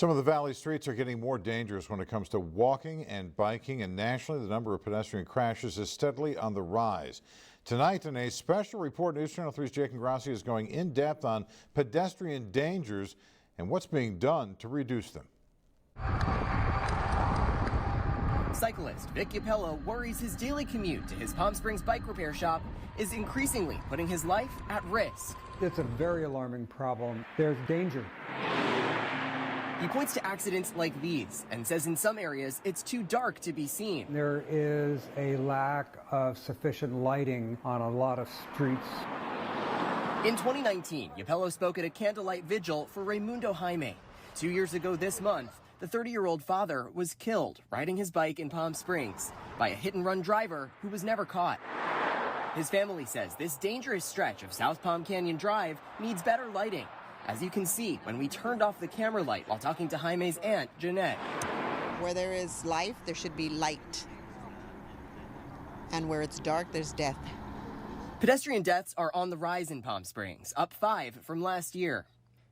Some of the valley streets are getting more dangerous when it comes to walking and biking, and nationally the number of pedestrian crashes is steadily on the rise. Tonight in a special report, News Channel 3's Jake Grassi is going in depth on pedestrian dangers and what's being done to reduce them. Cyclist Vic Yapello worries his daily commute to his Palm Springs bike repair shop is increasingly putting his life at risk. It's a very alarming problem. There's danger. He points to accidents like these and says in some areas it's too dark to be seen. There is a lack of sufficient lighting on a lot of streets. In 2019, Yapello spoke at a candlelight vigil for Raimundo Jaime. 2 years ago this month, the 30-year-old father was killed riding his bike in Palm Springs by a hit-and-run driver who was never caught. His family says this dangerous stretch of South Palm Canyon Drive needs better lighting, as you can see when we turned off the camera light while talking to Jaime's aunt, Jeanette. Where there is life, there should be light. And where it's dark, there's death. Pedestrian deaths are on the rise in Palm Springs, up 5 from last year.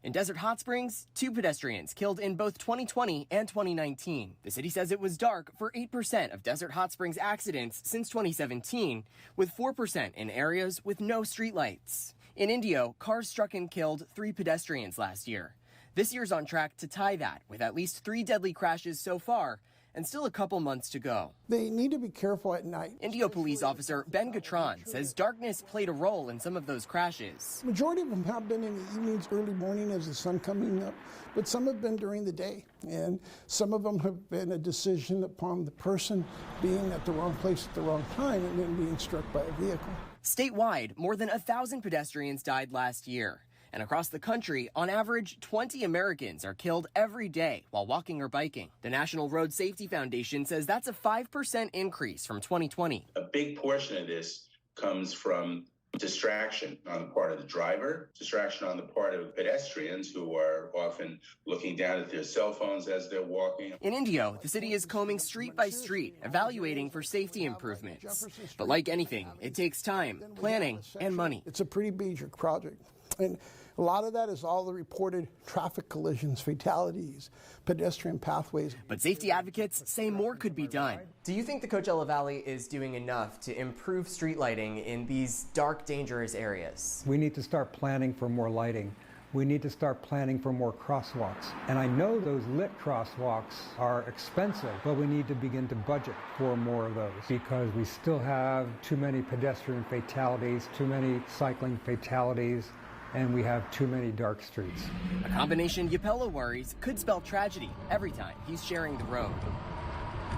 In Desert Hot Springs, 2 pedestrians killed in both 2020 and 2019. The city says it was dark for 8% of Desert Hot Springs accidents since 2017, with 4% in areas with no streetlights. In Indio, cars struck and killed 3 pedestrians last year. This year's on track to tie that, with at least 3 deadly crashes so far, and still a couple months to go. They need to be careful at night. Indio police officer Ben Gatron says darkness played a role in some of those crashes. Majority of them have been in the evenings, early morning as the sun coming up, but some have been during the day. And some of them have been a decision upon the person being at the wrong place at the wrong time and then being struck by a vehicle. Statewide, more than 1,000 pedestrians died last year. And across the country, on average, 20 Americans are killed every day while walking or biking. The National Road Safety Foundation says that's a 5% increase from 2020. A big portion of this comes from distraction on the part of the driver, distraction on the part of pedestrians who are often looking down at their cell phones as they're walking. In Indio, the city is combing street by street, evaluating for safety improvements. But like anything, it takes time, planning, and money. It's a pretty major project. And a lot of that is all the reported traffic collisions, fatalities, pedestrian pathways. But safety advocates say more could be done. Do you think the Coachella Valley is doing enough to improve street lighting in these dark, dangerous areas? We need to start planning for more lighting. We need to start planning for more crosswalks. And I know those lit crosswalks are expensive, but we need to begin to budget for more of those because we still have too many pedestrian fatalities, too many cycling fatalities, and we have too many dark streets. A combination Yapello worries could spell tragedy every time he's sharing the road.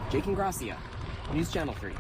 Jake Gracia, News Channel 3.